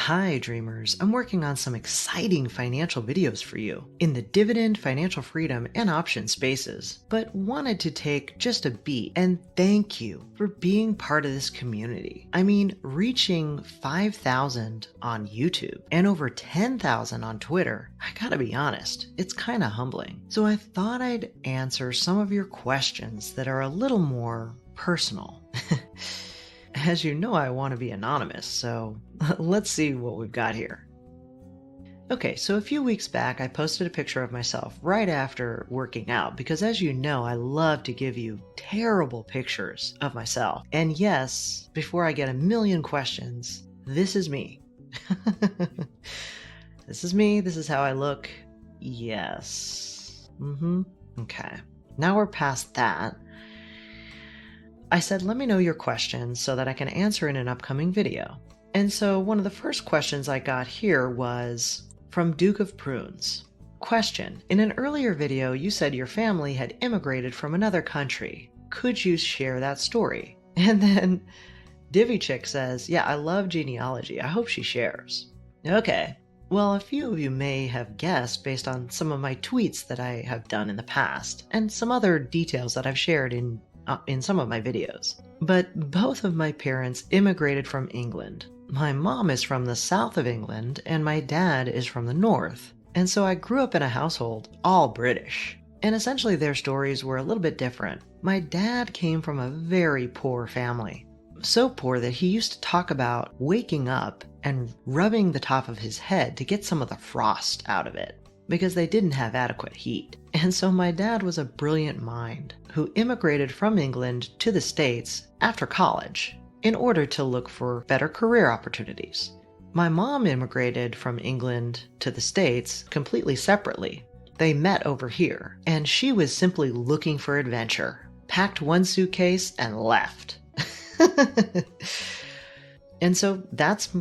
Hi, dreamers. I'm working on some exciting financial videos for you in the dividend, financial freedom, and option spaces, but wanted to take just a beat and thank you for being part of this community. I mean, reaching 5,000 on YouTube and over 10,000 on Twitter, I gotta be honest, it's kinda humbling. So I thought I'd answer some of your questions that are a little more personal. As you know, I want to be anonymous, so let's see what we've got here. Okay, so a few weeks back, I posted a picture of myself right after working out because, as you know, I love to give you terrible pictures of myself. And yes, before I get a million questions, this is me. This is me. This is how I look. Yes. Okay. Now we're past that. I said, let me know your questions so that I can answer in an upcoming video. And so one of the first questions I got here was from Duke of Prunes. Question: in an earlier video, you said your family had immigrated from another country. Could you share that story? And then Divvy Chick says, yeah, I love genealogy. I hope she shares. Okay. Well, a few of you may have guessed based on some of my tweets that I have done in the past and some other details that I've shared in some of my videos. But both of my parents immigrated from England. My mom is from the south of England and my dad is from the north. And so I grew up in a household all British. And essentially their stories were a little bit different. My dad came from a very poor family. So poor that he used to talk about waking up and rubbing the top of his head to get some of the frost out of it, because they didn't have adequate heat. And so my dad was a brilliant mind who immigrated from England to the States after college in order to look for better career opportunities. My mom immigrated from England to the States completely separately. They met over here, and she was simply looking for adventure, packed one suitcase and left. And so that's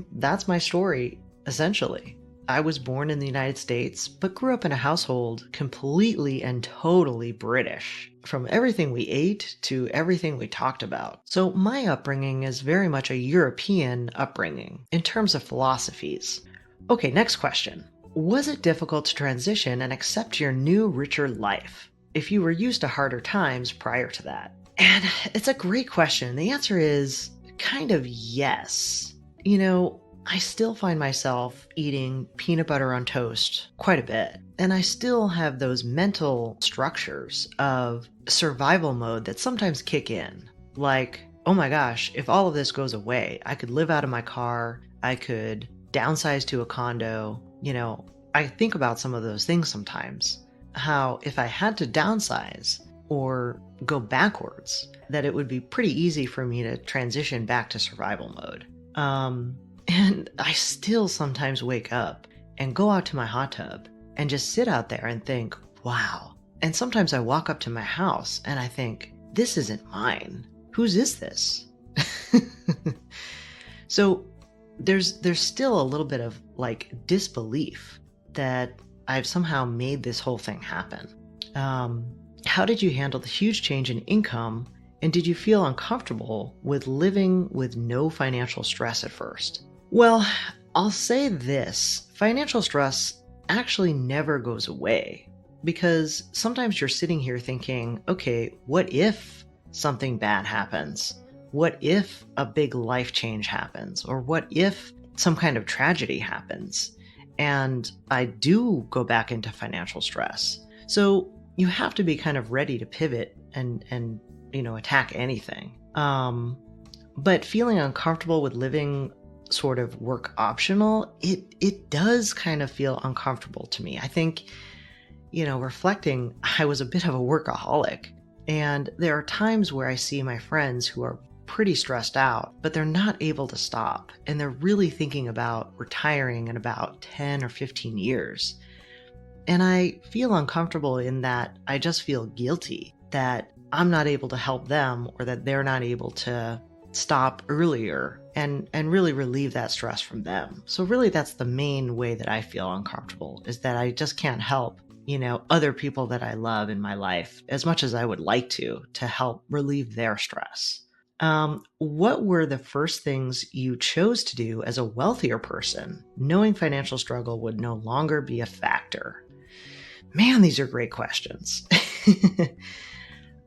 my story, essentially. I was born in the United States, but grew up in a household completely and totally British, from everything we ate to everything we talked about. So my upbringing is very much a European upbringing in terms of philosophies. Okay, next question. Was it difficult to transition and accept your new, richer life if you were used to harder times prior to that? And it's a great question. The answer is kind of yes. You know, I still find myself eating peanut butter on toast quite a bit. And I still have those mental structures of survival mode that sometimes kick in. Like, oh my gosh, if all of this goes away, I could live out of my car. I could downsize to a condo. You know, I think about some of those things sometimes. How if I had to downsize or go backwards, that it would be pretty easy for me to transition back to survival mode. And I still sometimes wake up and go out to my hot tub and just sit out there and think, wow. And sometimes I walk up to my house and I think, this isn't mine. Whose is this? So there's still a little bit of like disbelief that I've somehow made this whole thing happen. How did you handle the huge change in income, and did you feel uncomfortable with living with no financial stress at first? Well, I'll say this. Financial stress actually never goes away, because sometimes you're sitting here thinking, okay, what if something bad happens? What if a big life change happens? Or what if some kind of tragedy happens and I do go back into financial stress? So you have to be kind of ready to pivot and attack anything. But feeling uncomfortable with living sort of work optional, it does kind of feel uncomfortable to me. I think, reflecting, I was a bit of a workaholic, and there are times where I see my friends who are pretty stressed out, but they're not able to stop, and they're really thinking about retiring in about 10 or 15 years. And I feel uncomfortable in that I just feel guilty that I'm not able to help them, or that they're not able to stop earlier and really relieve that stress from them. So really that's the main way that I feel uncomfortable, is that I just can't help, other people that I love in my life as much as I would like to help relieve their stress. What were the first things you chose to do as a wealthier person, knowing financial struggle would no longer be a factor? Man, these are great questions.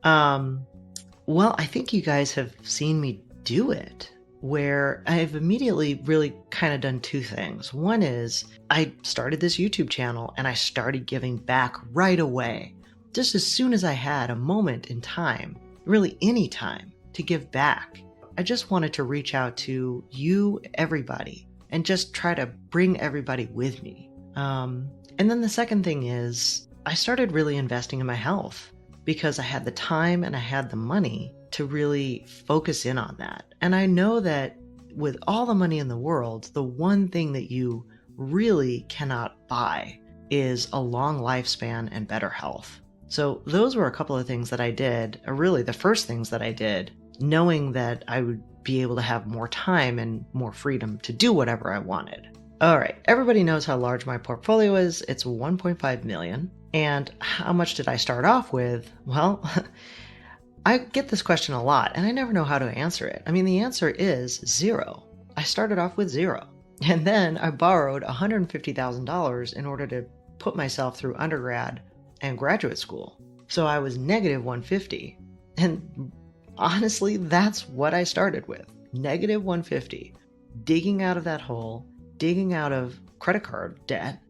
Well, I think you guys have seen me do it, where I've immediately really kind of done two things. One is I started this YouTube channel and I started giving back right away, just as soon as I had a moment in time, really any time, to give back. I just wanted to reach out to you, everybody, and just try to bring everybody with me. And then the second thing is I started really investing in my health because I had the time and I had the money to really focus in on that. And I know that with all the money in the world, the one thing that you really cannot buy is a long lifespan and better health. So those were a couple of things that I did, or really the first things that I did, knowing that I would be able to have more time and more freedom to do whatever I wanted. All right, everybody knows how large my portfolio is. It's 1.5 million. And how much did I start off with? Well, I get this question a lot and I never know how to answer it. I mean, the answer is zero. I started off with zero. And then I borrowed $150,000 in order to put myself through undergrad and graduate school. So I was negative 150. And honestly, that's what I started with. Negative 150. Digging out of that hole, digging out of credit card debt,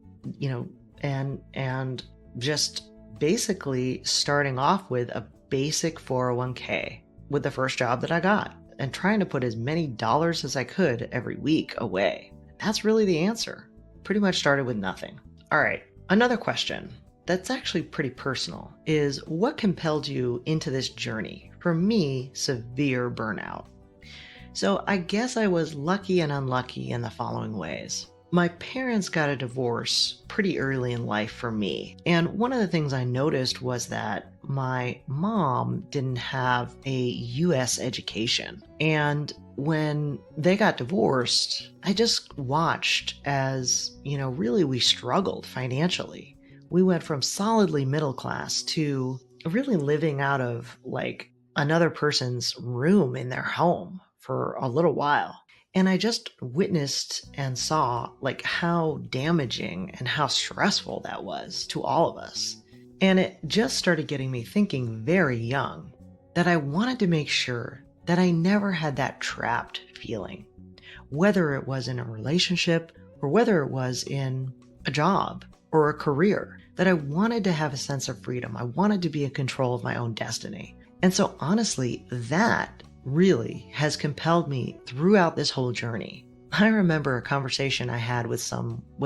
and just basically starting off with a basic 401k with the first job that I got and trying to put as many dollars as I could every week away. That's really the answer. Pretty much started with nothing. All right, another question that's actually pretty personal is what compelled you into this journey? For me, severe burnout. So I guess I was lucky and unlucky in the following ways. My parents got a divorce pretty early in life for me. And one of the things I noticed was that my mom didn't have a US education. And when they got divorced, I just watched as, really we struggled financially. We went from solidly middle class to really living out of like another person's room in their home for a little while. And I just witnessed and saw like how damaging and how stressful that was to all of us. And it just started getting me thinking very young that I wanted to make sure that I never had that trapped feeling, whether it was in a relationship or whether it was in a job or a career, that I wanted to have a sense of freedom. I wanted to be in control of my own destiny. And so honestly, that really has compelled me throughout this whole journey. I remember a conversation I had with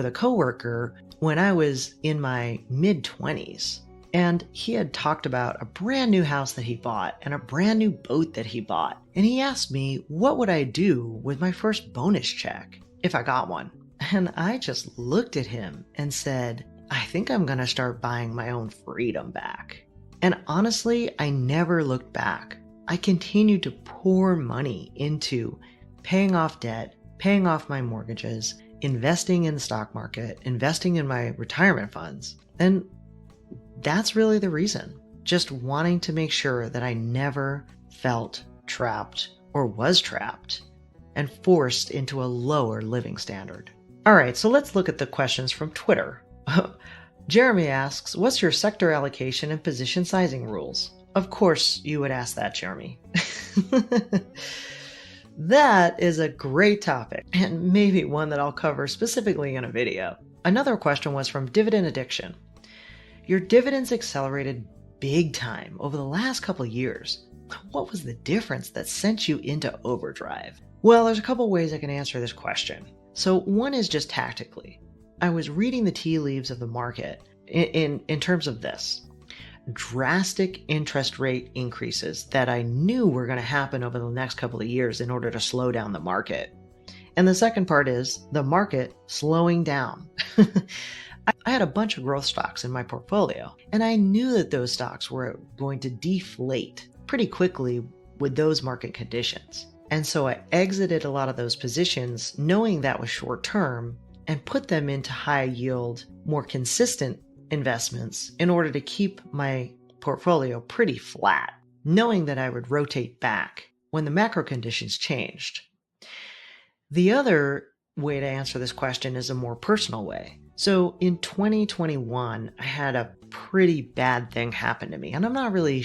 a coworker when I was in my mid-20s, and he had talked about a brand new house that he bought and a brand new boat that he bought. And he asked me, what would I do with my first bonus check if I got one? And I just looked at him and said, I think I'm going to start buying my own freedom back. And honestly, I never looked back. I continued to pour money into paying off debt, paying off my mortgages, investing in the stock market, investing in my retirement funds. And that's really the reason. Just wanting to make sure that I never felt trapped or was trapped and forced into a lower living standard. All right, so let's look at the questions from Twitter. Jeremy asks, what's your sector allocation and position sizing rules? Of course you would ask that, Jeremy. That is a great topic, and maybe one that I'll cover specifically in a video. Another question was from Dividend Addiction. Your dividends accelerated big time over the last couple of years. What was the difference that sent you into overdrive? Well, there's a couple ways I can answer this question. So one is just tactically. I was reading the tea leaves of the market in terms of this. Drastic interest rate increases that I knew were going to happen over the next couple of years in order to slow down the market. And the second part is the market slowing down. I had a bunch of growth stocks in my portfolio, and I knew that those stocks were going to deflate pretty quickly with those market conditions. And so I exited a lot of those positions knowing that was short term and put them into high yield, more consistent investments in order to keep my portfolio pretty flat, knowing that I would rotate back when the macro conditions changed. The other way to answer this question is a more personal way. So in 2021, I had a pretty bad thing happen to me, and I'm not really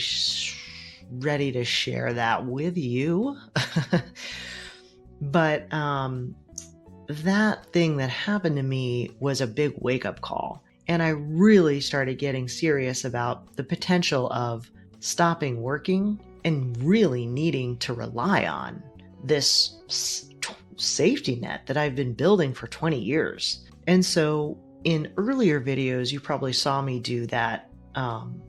ready to share that with you. But that thing that happened to me was a big wake-up call. And I really started getting serious about the potential of stopping working and really needing to rely on this safety net that I've been building for 20 years. And so in earlier videos, you probably saw me do that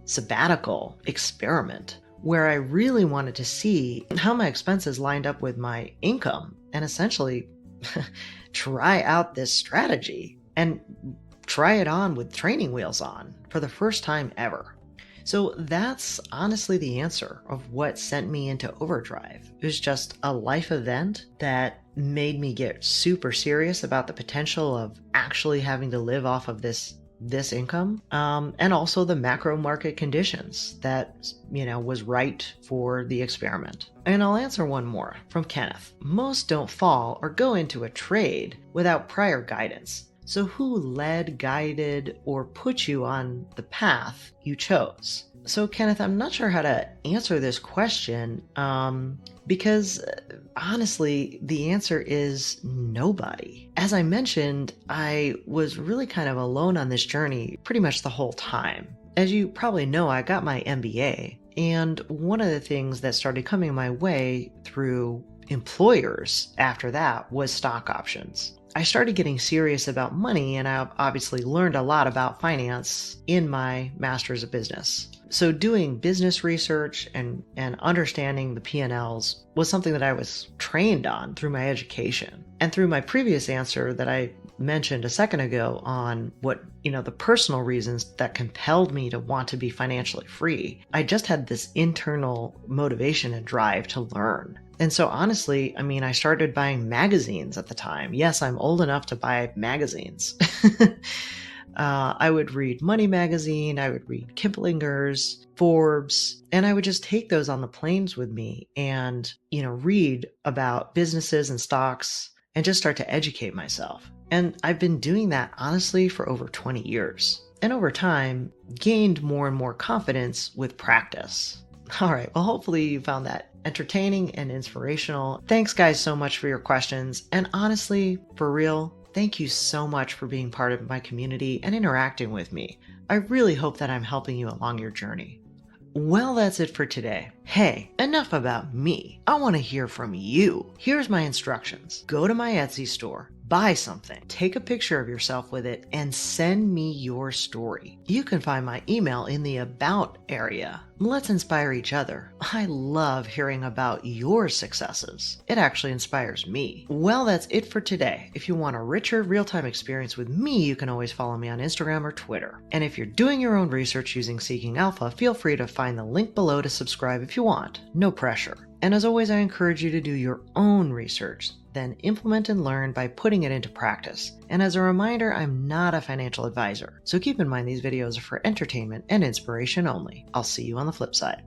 sabbatical experiment where I really wanted to see how my expenses lined up with my income and essentially try out this strategy and try it on with training wheels on for the first time ever. So that's honestly the answer of what sent me into overdrive. It was just a life event that made me get super serious about the potential of actually having to live off of this income, and also the macro market conditions that, was right for the experiment. And I'll answer one more from Kenneth. Most don't fall or go into a trade without prior guidance. So who led, guided, or put you on the path you chose? So Kenneth, I'm not sure how to answer this question because honestly, the answer is nobody. As I mentioned, I was really kind of alone on this journey pretty much the whole time. As you probably know, I got my MBA, and one of the things that started coming my way through employers after that was stock options. I started getting serious about money, and I obviously learned a lot about finance in my master's of business. So doing business research and understanding the P&Ls was something that I was trained on through my education. And through my previous answer that I mentioned a second ago on what, the personal reasons that compelled me to want to be financially free, I just had this internal motivation and drive to learn. And so honestly, I started buying magazines at the time. Yes, I'm old enough to buy magazines. I would read Money Magazine, I would read Kiplinger's, Forbes, and I would just take those on the planes with me and, read about businesses and stocks and just start to educate myself. And I've been doing that honestly for over 20 years. And over time, gained more and more confidence with practice. All right, well, hopefully you found that entertaining and inspirational. Thanks guys so much for your questions. And honestly, for real, thank you so much for being part of my community and interacting with me. I really hope that I'm helping you along your journey. Well, that's it for today. Hey, enough about me. I want to hear from you. Here's my instructions. Go to my Etsy store, buy something, take a picture of yourself with it, and send me your story. You can find my email in the About area. Let's inspire each other. I love hearing about your successes. It actually inspires me. Well, that's it for today. If you want a richer real-time experience with me, you can always follow me on Instagram or Twitter. And if you're doing your own research using Seeking Alpha, feel free to find the link below to subscribe if you want. No pressure. And as always, I encourage you to do your own research, then implement and learn by putting it into practice. And as a reminder, I'm not a financial advisor, so keep in mind these videos are for entertainment and inspiration only. I'll see you on the flip side.